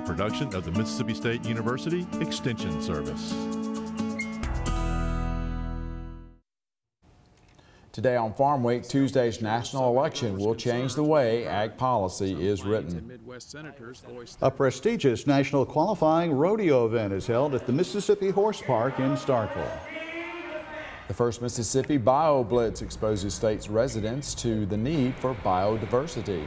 production of the Mississippi State University Extension Service. Today on Farm Week, Tuesday's national election will change the way ag policy is written. A prestigious national qualifying rodeo event is held at the Mississippi Horse Park in Starkville. The first Mississippi BioBlitz exposes state's residents to the need for biodiversity.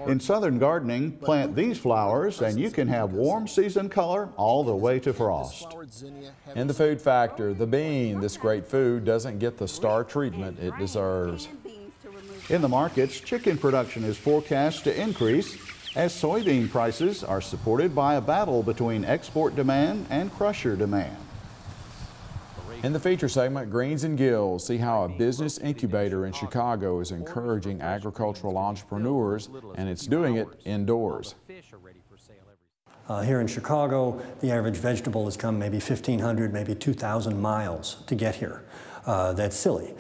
In southern gardening, plant these flowers and you can have warm season color all the way to frost. In the food factor, the bean, this great food, doesn't get the star treatment it deserves. In the markets, chicken production is forecast to increase as soybean prices are supported by a battle between export demand and crusher demand. In the feature segment, Greens and Gills, see how a business incubator in Chicago is encouraging agricultural entrepreneurs, and it's doing it indoors. Here in Chicago, the average vegetable has come maybe 1,500, maybe 2,000 miles to get here. That's silly.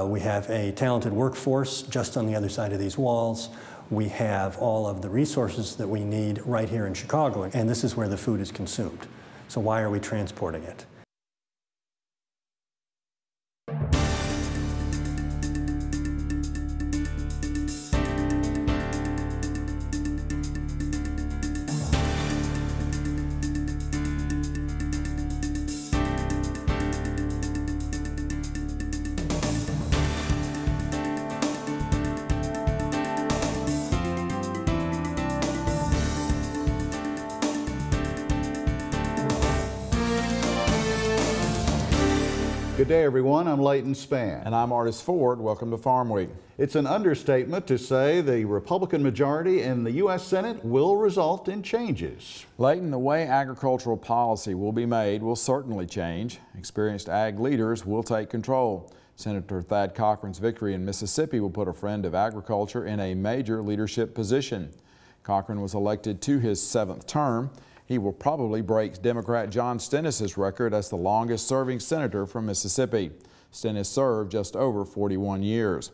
We have a talented workforce just on the other side of these walls. We have all of the resources that we need right here in Chicago, and this is where the food is consumed. So why are we transporting it? Good day, everyone. I'm Leighton Spann. And I'm Artis Ford. Welcome to Farm Week. It's an understatement to say the Republican majority in the U.S. Senate will result in changes. Leighton, the way agricultural policy will be made will certainly change. Experienced ag leaders will take control. Senator Thad Cochran's victory in Mississippi will put a friend of agriculture in a major leadership position. Cochran was elected to his 7th term. He will probably break Democrat John Stennis's record as the longest serving senator from Mississippi. Stennis served just over 41 years.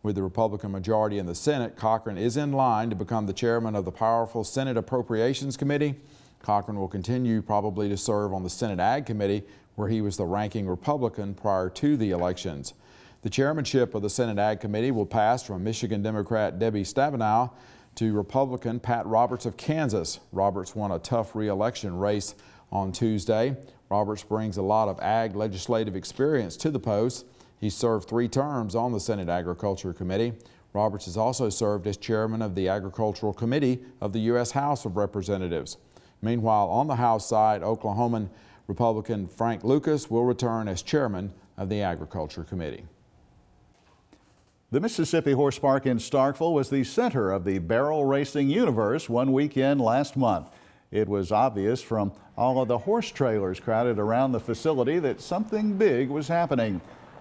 With the Republican majority in the Senate, Cochran is in line to become the chairman of the powerful Senate Appropriations Committee. Cochran will continue probably to serve on the Senate Ag Committee, where he was the ranking Republican prior to the elections. The chairmanship of the Senate Ag Committee will pass from Michigan Democrat Debbie Stabenow to Republican Pat Roberts of Kansas. Roberts won a tough re-election race on Tuesday. Roberts brings a lot of ag legislative experience to the post. He served 3 terms on the Senate Agriculture Committee. Roberts has also served as chairman of the Agricultural Committee of the U.S. House of Representatives. Meanwhile, on the House side, Oklahoman Republican Frank Lucas will return as chairman of the Agriculture Committee. The Mississippi Horse Park in Starkville was the center of the barrel racing universe one weekend last month. It was obvious from all of the horse trailers crowded around the facility that something big was happening.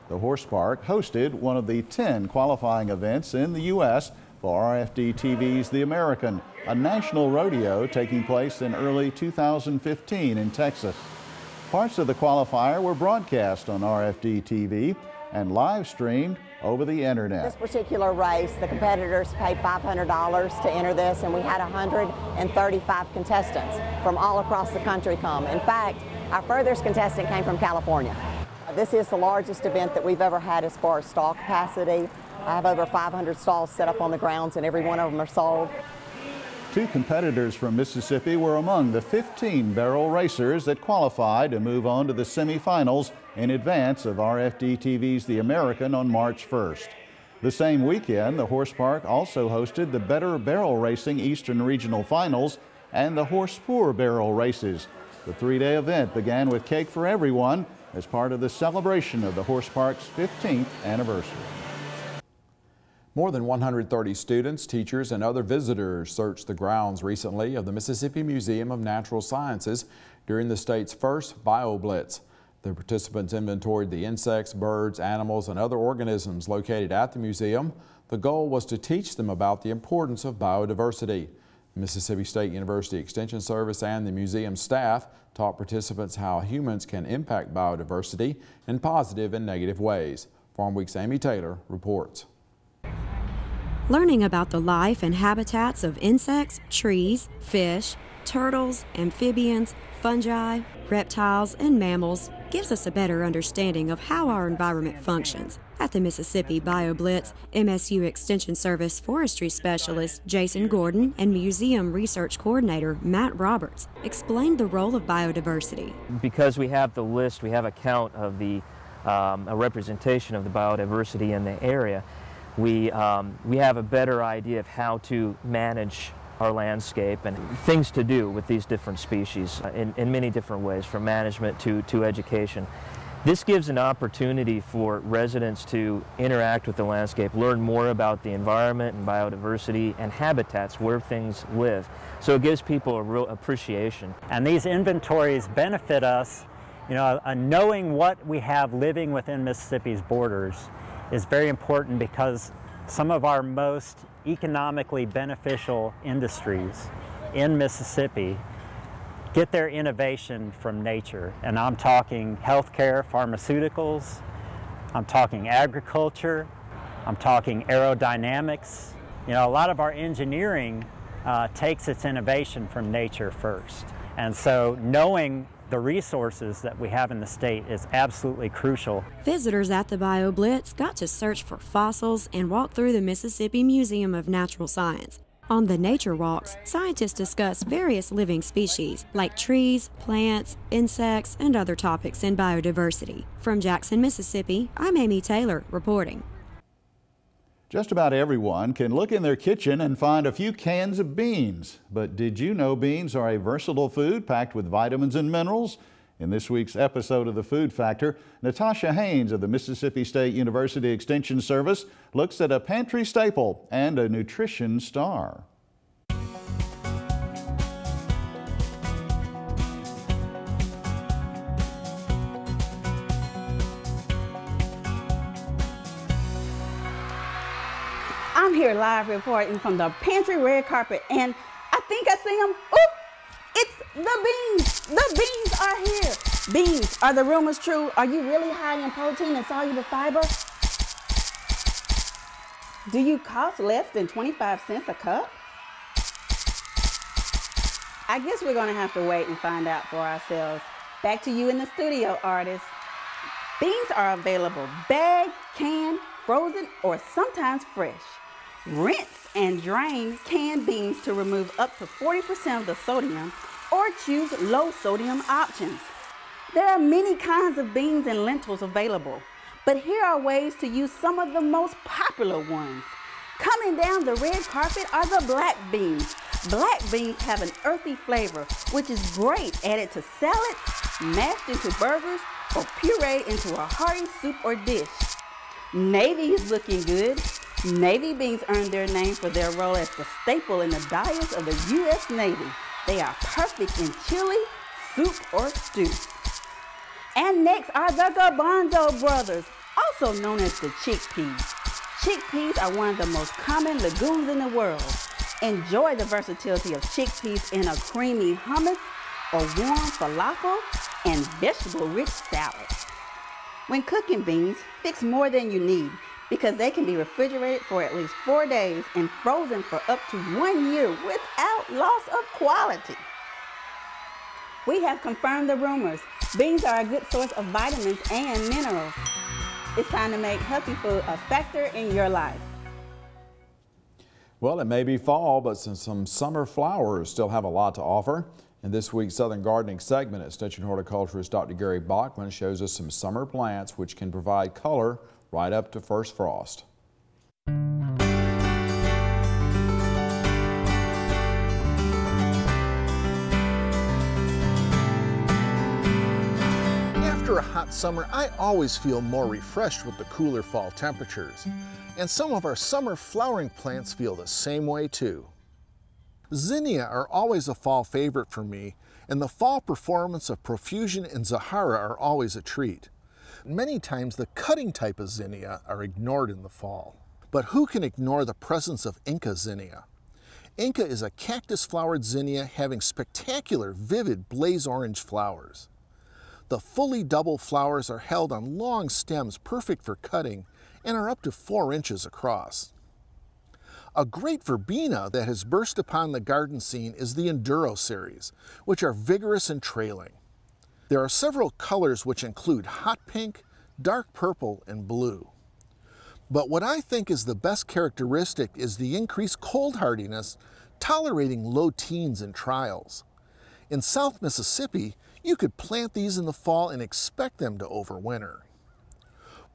The horse park hosted one of the 10 qualifying events in the U.S. for RFD TV's The American, a national rodeo taking place in early 2015 in Texas. Parts of the qualifier were broadcast on RFD TV and live streamed over the internet. This particular race, the competitors paid $500 to enter this, and we had 135 contestants from all across the country come. In fact, our furthest contestant came from California. This is the largest event that we've ever had as far as stall capacity. I have over 500 stalls set up on the grounds, and every one of them are sold. 2 competitors from Mississippi were among the 15 barrel racers that qualified to move on to the semifinals in advance of RFD TV's The American on March 1st. The same weekend, the horse park also hosted the Better Barrel Racing Eastern Regional Finals and the Horse Poor Barrel Races. The 3-day event began with cake for everyone as part of the celebration of the horse park's 15th anniversary. More than 130 students, teachers, and other visitors searched the grounds recently of the Mississippi Museum of Natural Sciences during the state's first BioBlitz. The participants inventoried the insects, birds, animals, and other organisms located at the museum. The goal was to teach them about the importance of biodiversity. Mississippi State University Extension Service and the museum staff taught participants how humans can impact biodiversity in positive and negative ways. Farm Week's Amy Taylor reports. Learning about the life and habitats of insects, trees, fish, turtles, amphibians, fungi, reptiles, and mammals gives us a better understanding of how our environment functions. At the Mississippi BioBlitz, MSU Extension Service Forestry Specialist Jason Gordon and Museum Research Coordinator Matt Roberts explained the role of biodiversity. Because we have the list, we have a count of the a representation of the biodiversity in the area, we have a better idea of how to manage our landscape and things to do with these different species in many different ways, from management to education. This gives an opportunity for residents to interact with the landscape, learn more about the environment and biodiversity and habitats where things live. So it gives people a real appreciation. And these inventories benefit us, knowing what we have living within Mississippi's borders is very important, because some of our most economically beneficial industries in Mississippi get their innovation from nature. And I'm talking healthcare, pharmaceuticals, I'm talking agriculture, I'm talking aerodynamics. A lot of our engineering takes its innovation from nature first. And so knowing the resources that we have in the state is absolutely crucial. Visitors at the BioBlitz got to search for fossils and walk through the Mississippi Museum of Natural Science. On the nature walks, scientists discuss various living species like trees, plants, insects, and other topics in biodiversity. From Jackson, Mississippi, I'm Amy Taylor reporting. Just about everyone can look in their kitchen and find a few cans of beans. But did you know beans are a versatile food packed with vitamins and minerals? In this week's episode of The Food Factor, Natasha Haynes of the Mississippi State University Extension Service looks at a pantry staple and a nutrition star. I'm here live reporting from the pantry red carpet, and I think I see them. Oop! It's the beans. The beans are here. Beans, are the rumors true? Are you really high in protein and soluble fiber? Do you cost less than 25 cents a cup? I guess we're gonna have to wait and find out for ourselves. Back to you in the studio, artists. Beans are available bagged, canned, frozen, or sometimes fresh. Rinse and drain canned beans to remove up to 40% of the sodium, or choose low sodium options. There are many kinds of beans and lentils available, but here are ways to use some of the most popular ones. Coming down the red carpet are the black beans. Black beans have an earthy flavor, which is great added to salads, mashed into burgers, or pureed into a hearty soup or dish. Navy is looking good. Navy beans earned their name for their role as the staple in the diets of the U.S. Navy. They are perfect in chili, soup, or stew. And next are the garbanzo brothers, also known as the chickpeas. Chickpeas are one of the most common legumes in the world. Enjoy the versatility of chickpeas in a creamy hummus, or warm falafel, and vegetable-rich salads. When cooking beans, fix more than you need, because they can be refrigerated for at least 4 days and frozen for up to 1 year without loss of quality. We have confirmed the rumors. Beans are a good source of vitamins and minerals. It's time to make healthy food a factor in your life. Well, it may be fall, but some summer flowers still have a lot to offer. In this week's Southern Gardening segment, Extension horticulturist Dr. Gary Bachman shows us some summer plants which can provide color right up to first frost. After a hot summer, I always feel more refreshed with the cooler fall temperatures. And some of our summer flowering plants feel the same way too. Zinnia are always a fall favorite for me, and the fall performance of Profusion and Zahara are always a treat. Many times the cutting type of zinnia are ignored in the fall. But who can ignore the presence of Inca zinnia? Inca is a cactus-flowered zinnia having spectacular, vivid blaze orange flowers. The fully double flowers are held on long stems perfect for cutting and are up to 4 inches across. A great verbena that has burst upon the garden scene is the Enduro series, which are vigorous and trailing. There are several colors which include hot pink, dark purple, and blue. But what I think is the best characteristic is the increased cold hardiness, tolerating low teens in trials. In South Mississippi, you could plant these in the fall and expect them to overwinter.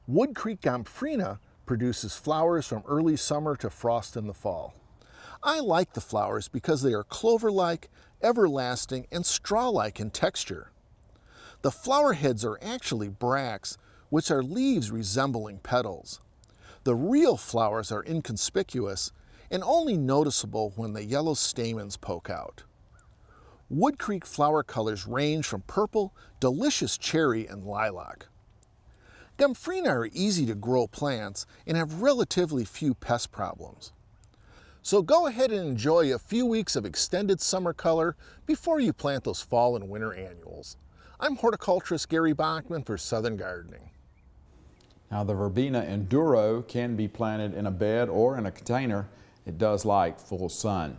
Wood Creek Gomphrena produces flowers from early summer to frost in the fall. I like the flowers because they are clover-like, everlasting, and straw-like in texture. The flower heads are actually bracts, which are leaves resembling petals. The real flowers are inconspicuous and only noticeable when the yellow stamens poke out. Wood Creek flower colors range from purple, delicious cherry, and lilac. Gomphrena are easy to grow plants and have relatively few pest problems. So go ahead and enjoy a few weeks of extended summer color before you plant those fall and winter annuals. I'm horticulturist Gary Bachman for Southern Gardening. Now the verbena Enduro can be planted in a bed or in a container. It does like full sun.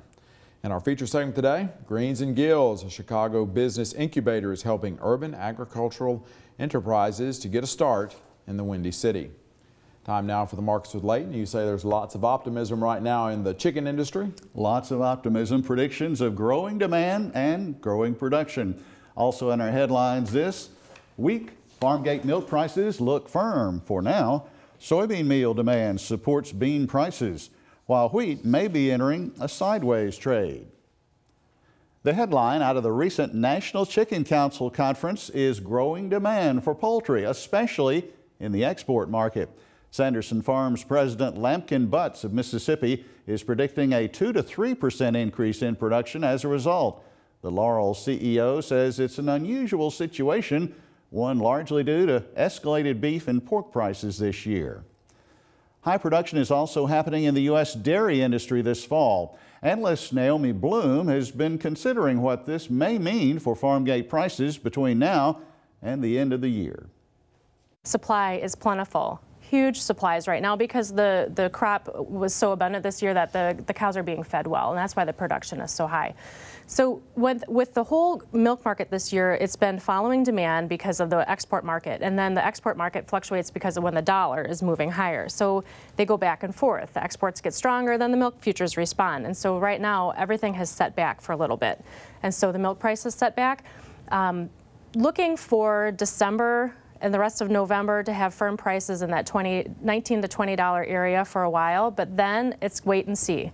In our feature segment today, Greens and Gills, a Chicago business incubator, is helping urban agricultural enterprises to get a start in the Windy City. Time now for the markets with Leighton. You say there's lots of optimism right now in the chicken industry? Lots of optimism, predictions of growing demand and growing production. Also in our headlines this week, farm gate milk prices look firm for now. Soybean meal demand supports bean prices, while wheat may be entering a sideways trade. The headline out of the recent National Chicken Council conference is growing demand for poultry, especially in the export market. Sanderson Farms President Lampkin Butts of Mississippi is predicting a 2 to 3% increase in production as a result. The Laurel CEO says it's an unusual situation, one largely due to escalated beef and pork prices this year. High production is also happening in the U.S. dairy industry this fall. Analyst Naomi Bloom has been considering what this may mean for farm gate prices between now and the end of the year. Supply is plentiful. Huge supplies right now because the crop was so abundant this year that the cows are being fed well, and that's why the production is so high. So with the whole milk market this year, it's been following demand because of the export market, and then the export market fluctuates because of when the dollar is moving higher. So they go back and forth. The exports get stronger, then the milk futures respond. And so right now, everything has set back for a little bit. And so the milk price is set back. Looking for December and the rest of November to have firm prices in that $19 to $20 area for a while, but then it's wait and see.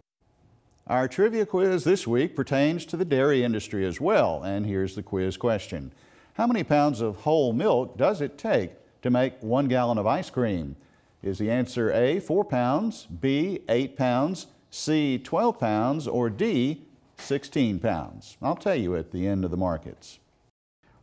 Our trivia quiz this week pertains to the dairy industry as well, and here's the quiz question. How many pounds of whole milk does it take to make 1 gallon of ice cream? Is the answer A, 4 pounds, B, 8 pounds, C, 12 pounds, or D, 16 pounds? I'll tell you at the end of the markets.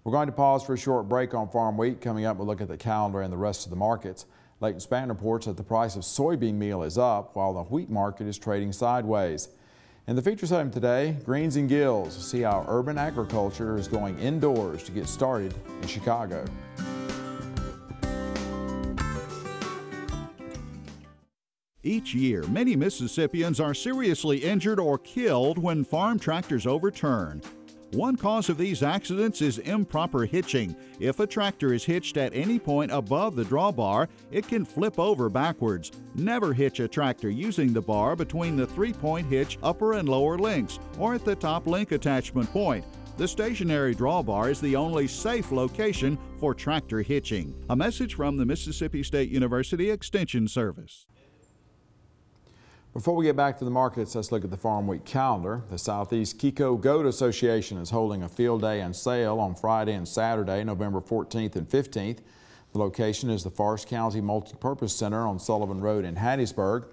We're going to pause for a short break on Farm Week. Coming up, we'll look at the calendar and the rest of the markets. Leighton Spann reports that the price of soybean meal is up while the wheat market is trading sideways. In the feature segment today, Greens and Gills, see how urban agriculture is going indoors to get started in Chicago. Each year, many Mississippians are seriously injured or killed when farm tractors overturn. One cause of these accidents is improper hitching. If a tractor is hitched at any point above the drawbar, it can flip over backwards. Never hitch a tractor using the bar between the 3-point hitch upper and lower links or at the top link attachment point. The stationary drawbar is the only safe location for tractor hitching. A message from the Mississippi State University Extension Service. Before we get back to the markets, let's look at the Farm Week calendar. The Southeast Kiko Goat Association is holding a field day and sale on Friday and Saturday, November 14th and 15th. The location is the Forest County Multipurpose Center on Sullivan Road in Hattiesburg.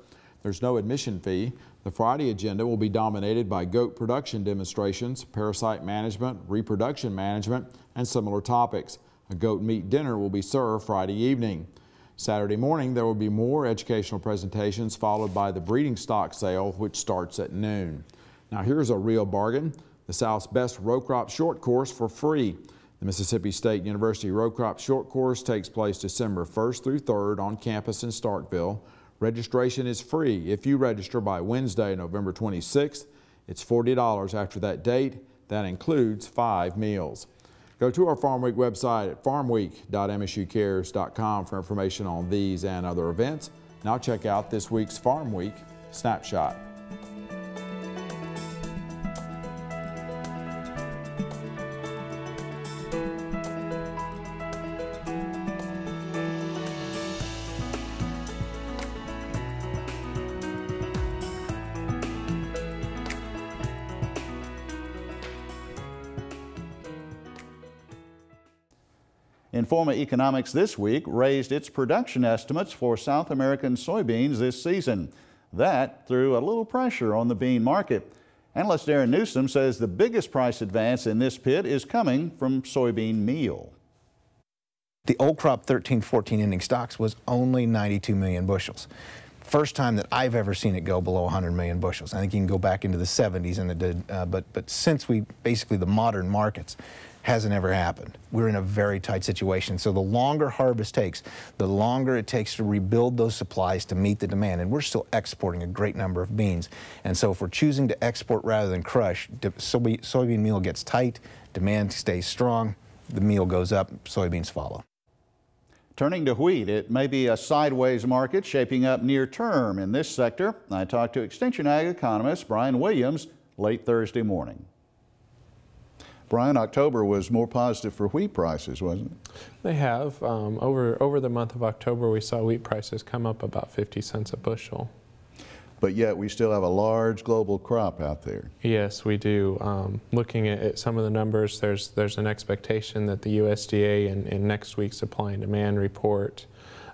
There's no admission fee. The Friday agenda will be dominated by goat production demonstrations, parasite management, reproduction management, and similar topics. A goat meat dinner will be served Friday evening. Saturday morning, there will be more educational presentations followed by the breeding stock sale, which starts at noon. Now here's a real bargain. The South's best row crop short course for free. The Mississippi State University row crop short course takes place December 1st through 3rd on campus in Starkville. Registration is free. If you register by Wednesday, November 26th, it's $40 after that date. That includes 5 meals. Go to our Farm Week website at farmweek.msucares.com for information on these and other events. Now check out this week's Farm Week Snapshot. Informa Economics this week raised its production estimates for South American soybeans this season. That threw a little pressure on the bean market. Analyst Darren Newsom says the biggest price advance in this pit is coming from soybean meal. The old crop 13-14 ending stocks was only 92 million bushels. First time that I've ever seen it go below 100 million bushels. I think you can go back into the 70s and it did, but since basically the modern markets, hasn't ever happened. We're in a very tight situation. So the longer harvest takes, the longer it takes to rebuild those supplies to meet the demand. And we're still exporting a great number of beans. And so if we're choosing to export rather than crush, soybean meal gets tight, demand stays strong, the meal goes up, soybeans follow. Turning to wheat, it may be a sideways market shaping up near term in this sector. I talked to Extension Ag economist Brian Williams late Thursday morning. Brian, October was more positive for wheat prices, wasn't it? They have. Over the month of October, we saw wheat prices come up about 50 cents a bushel. But yet we still have a large global crop out there. Yes, we do. Looking at some of the numbers, there's an expectation that the USDA in next week's supply and demand report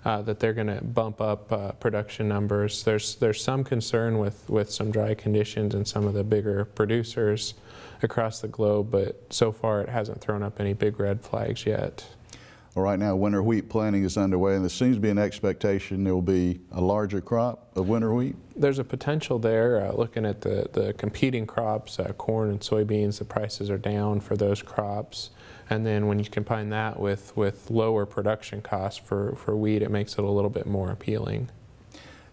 that they're going to bump up production numbers. There's some concern with some dry conditions in some of the bigger producers across the globe, but so far it hasn't thrown up any big red flags yet. Well, right now winter wheat planting is underway, and there seems to be an expectation there will be a larger crop of winter wheat. There's a potential there. Looking at the competing crops, corn and soybeans, the prices are down for those crops. And then when you combine that with lower production costs for wheat, it makes it a little bit more appealing.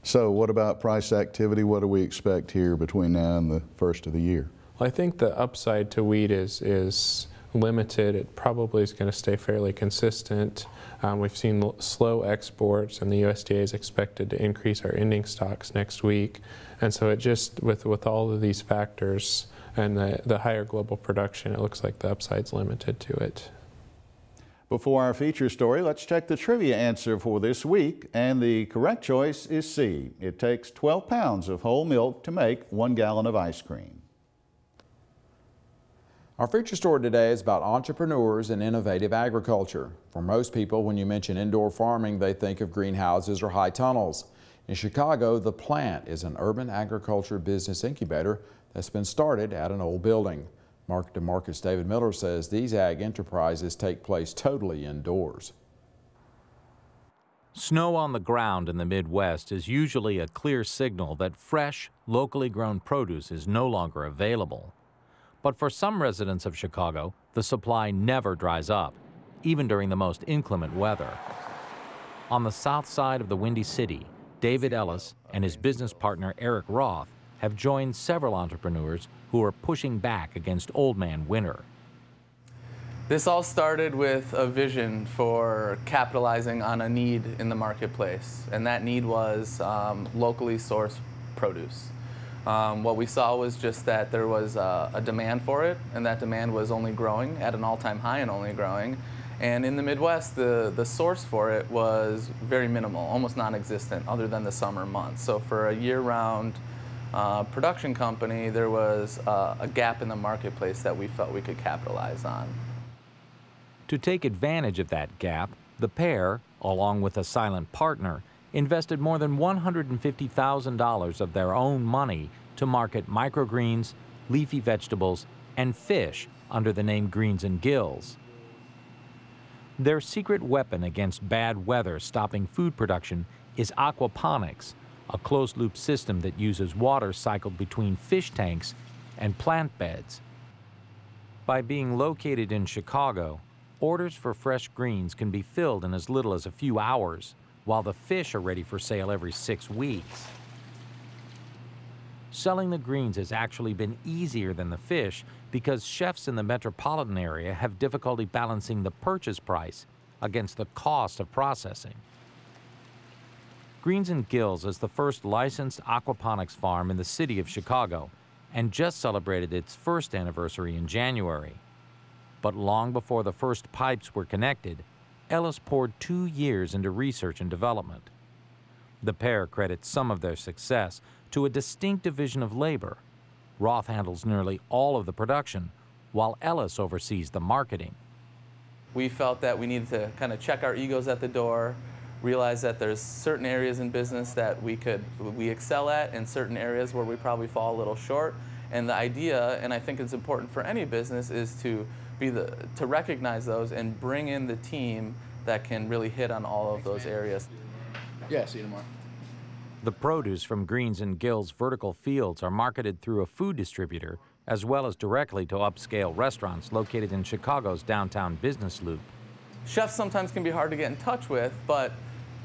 So what about price activity? What do we expect here between now and the first of the year? Well, I think the upside to wheat is limited. It probably is going to stay fairly consistent. We've seen slow exports, and the USDA is expected to increase our ending stocks next week. And so it just, with all of these factors and the higher global production, it looks like the upside's limited to it. Before our feature story, let's check the trivia answer for this week, and the correct choice is C. It takes 12 pounds of whole milk to make 1 gallon of ice cream. Our feature story today is about entrepreneurs and innovative agriculture. For most people, when you mention indoor farming, they think of greenhouses or high tunnels. In Chicago, The Plant is an urban agriculture business incubator that's been started at an old building. Market Market's David Miller says these ag enterprises take place totally indoors. Snow on the ground in the Midwest is usually a clear signal that fresh, locally grown produce is no longer available. But for some residents of Chicago, the supply never dries up, even during the most inclement weather. On the south side of the Windy City, David Ellis and his business partner Eric Roth have joined several entrepreneurs who are pushing back against old man winter. This all started with a vision for capitalizing on a need in the marketplace, and that need was locally sourced produce. What we saw was just that there was a demand for it, and that demand was only growing at an all-time high and only growing. And in the Midwest, the source for it was very minimal, almost non-existent, other than the summer months. So for a year-round production company, there was a gap in the marketplace that we felt we could capitalize on. To take advantage of that gap, the pair, along with a silent partner, invested more than $150,000 of their own money to market microgreens, leafy vegetables, and fish under the name Greens and Gills. Their secret weapon against bad weather stopping food production is aquaponics, a closed-loop system that uses water cycled between fish tanks and plant beds. By being located in Chicago, orders for fresh greens can be filled in as little as a few hours, while the fish are ready for sale every 6 weeks. Selling the greens has actually been easier than the fish because chefs in the metropolitan area have difficulty balancing the purchase price against the cost of processing. Greens and Gills is the first licensed aquaponics farm in the city of Chicago and just celebrated its first anniversary in January. But long before the first pipes were connected, Ellis poured 2 years into research and development. The pair credits some of their success to a distinct division of labor. Roth handles nearly all of the production, while Ellis oversees the marketing. We felt that we needed to kind of check our egos at the door, realize that there's certain areas in business that we excel at and certain areas where we probably fall a little short. And the idea, and I think it's important for any business, is to recognize those and bring in the team that can really hit on all of those areas. Yeah, see you tomorrow. The produce from Greens and Gills' vertical fields are marketed through a food distributor as well as directly to upscale restaurants located in Chicago's downtown business loop. Chefs sometimes can be hard to get in touch with, but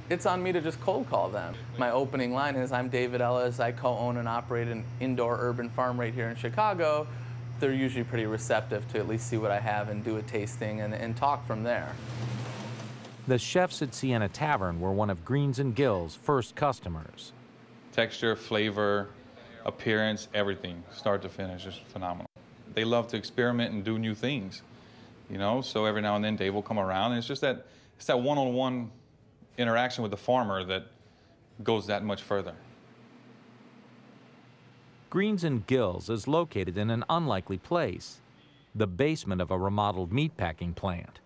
it's on me to just cold call them. My opening line is, I'm David Ellis, I co-own and operate an indoor urban farm right here in Chicago. They're usually pretty receptive to at least see what I have and do a tasting and talk from there. The chefs at Sienna Tavern were one of Greens and Gills' first customers. Texture, flavor, appearance, everything, start to finish, is phenomenal. They love to experiment and do new things, you know, so every now and then Dave will come around, and it's just that, one-on-one interaction with the farmer that goes that much further. Greens and Gills is located in an unlikely place, the basement of a remodeled meatpacking plant.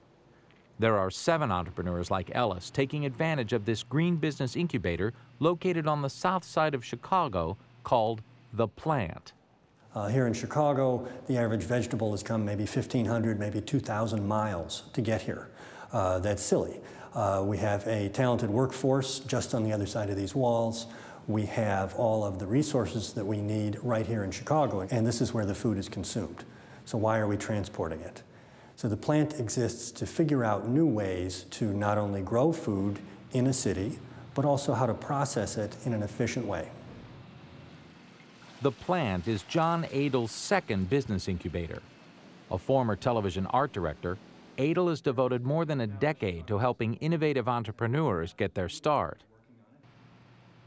There are 7 entrepreneurs like Ellis taking advantage of this green business incubator located on the south side of Chicago called The Plant. Here in Chicago, the average vegetable has come maybe 1,500, maybe 2,000 miles to get here. That's silly. We have a talented workforce just on the other side of these walls. We have all of the resources that we need right here in Chicago, and this is where the food is consumed. So why are we transporting it? So the plant exists to figure out new ways to not only grow food in a city, but also how to process it in an efficient way. The Plant is John Adel's second business incubator. A former television art director, Adel has devoted more than a decade to helping innovative entrepreneurs get their start.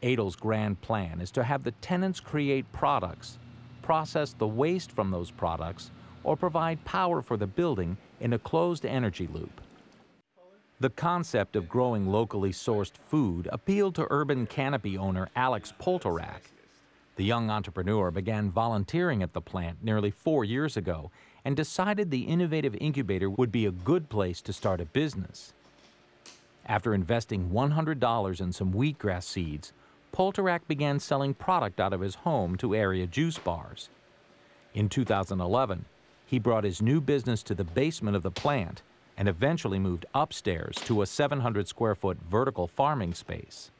Adel's grand plan is to have the tenants create products, process the waste from those products, or provide power for the building in a closed energy loop. The concept of growing locally sourced food appealed to urban canopy owner Alex Poltorak. The young entrepreneur began volunteering at the plant nearly 4 years ago and decided the innovative incubator would be a good place to start a business. After investing $100 in some wheatgrass seeds, Poltorak began selling product out of his home to area juice bars. In 2011, he brought his new business to the basement of the plant and eventually moved upstairs to a 700-square-foot vertical farming space.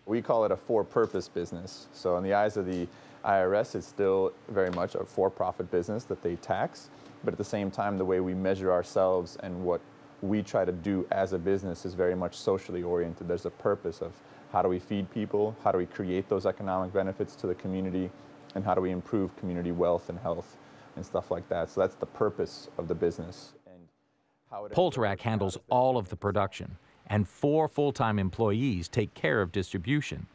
We call it a for-purpose business. So in the eyes of the IRS, it's still very much a for-profit business that they tax. But at the same time, the way we measure ourselves and what we try to do as a business is very much socially oriented. There's a purpose of how do we feed people, how do we create those economic benefits to the community, and how do we improve community wealth and health and stuff like that. So that's the purpose of the business. Poltorak handles all of the production, and 4 full-time employees take care of distribution.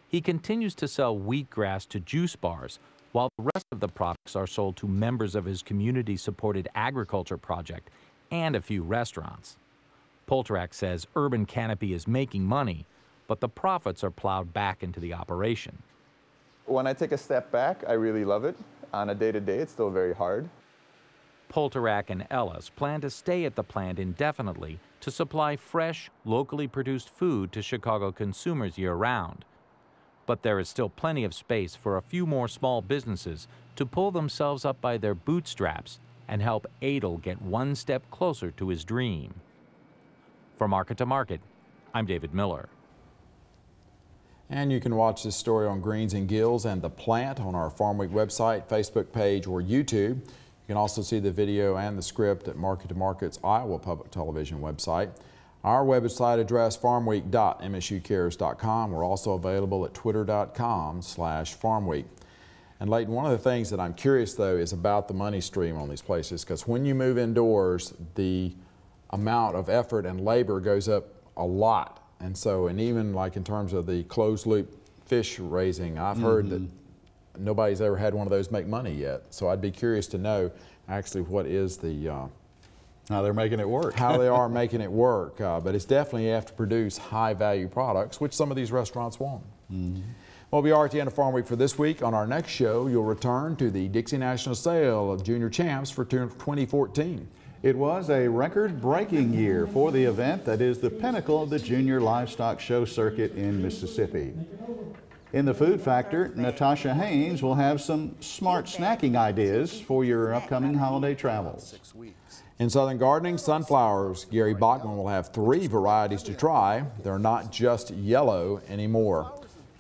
He continues to sell wheatgrass to juice bars, while the rest of the products are sold to members of his community-supported agriculture project and a few restaurants. Poltorak says Urban Canopy is making money, but the profits are plowed back into the operation. When I take a step back, I really love it. On a day-to-day, it's still very hard. Poltorak and Ellis plan to stay at the plant indefinitely to supply fresh, locally produced food to Chicago consumers year-round. But there is still plenty of space for a few more small businesses to pull themselves up by their bootstraps and help Adel get one step closer to his dream. For Market to Market, I'm David Miller. And you can watch this story on Greens and Gills and The Plant on our Farmweek website, Facebook page, or YouTube. You can also see the video and the script at Market to Market's Iowa Public Television website. Our website address, farmweek.msucares.com. We're also available at twitter.com/farmweek. And Leighton, one of the things that I'm curious though is about the money stream on these places, because when you move indoors, the amount of effort and labor goes up a lot. And so, and even like in terms of the closed loop fish raising, I've heard that nobody's ever had one of those make money yet. So I'd be curious to know actually what is the how they're making it work. How they are making it work. But it's definitely you have to produce high value products, which some of these restaurants want. Well, we are at the end of Farm Week for this week. On our next show, you'll return to the Dixie National Sale of Junior Champs for 2014. It was a record-breaking year for the event that is the pinnacle of the junior livestock show circuit in Mississippi. In the food factor, Natasha Haynes will have some smart snacking ideas for your upcoming holiday travels. In Southern Gardening, sunflowers, Gary Bachman will have 3 varieties to try. They're not just yellow anymore.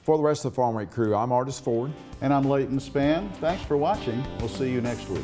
For the rest of the Farm Week crew, I'm Artis Ford. And I'm Leighton Spann. Thanks for watching. We'll see you next week.